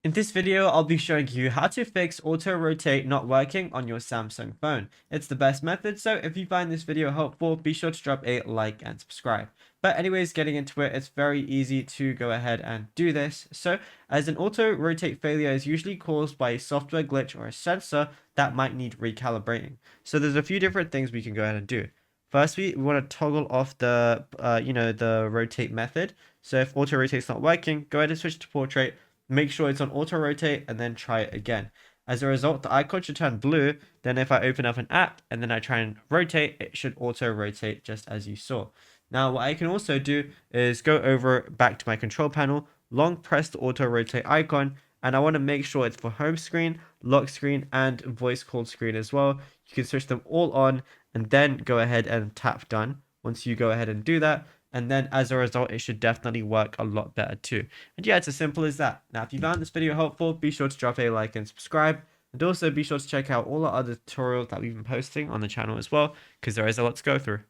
In this video, I'll be showing you how to fix auto rotate not working on your Samsung phone. It's the best method, so if you find this video helpful, be sure to drop a like and subscribe. But anyways, getting into it, it's very easy to go ahead and do this. So as an auto rotate failure is usually caused by a software glitch or a sensor that might need recalibrating. So there's a few different things we can go ahead and do. Firstly, we want to toggle off the, the rotate method. So if auto rotate's not working, go ahead and switch to portrait. Make sure it's on auto rotate and then try it again. As a result, the icon should turn blue. Then if I open up an app and then I try and rotate, it should auto rotate just as you saw. Now, what I can also do is go over back to my control panel, long press the auto rotate icon, and I want to make sure it's for home screen, lock screen, and voice call screen as well. You can switch them all on and then go ahead and tap done. Once you go ahead and do that, and then as a result, it should definitely work a lot better too. And yeah, it's as simple as that. Now, if you found this video helpful, be sure to drop a like and subscribe. And also be sure to check out all our other tutorials that we've been posting on the channel as well, because there is a lot to go through.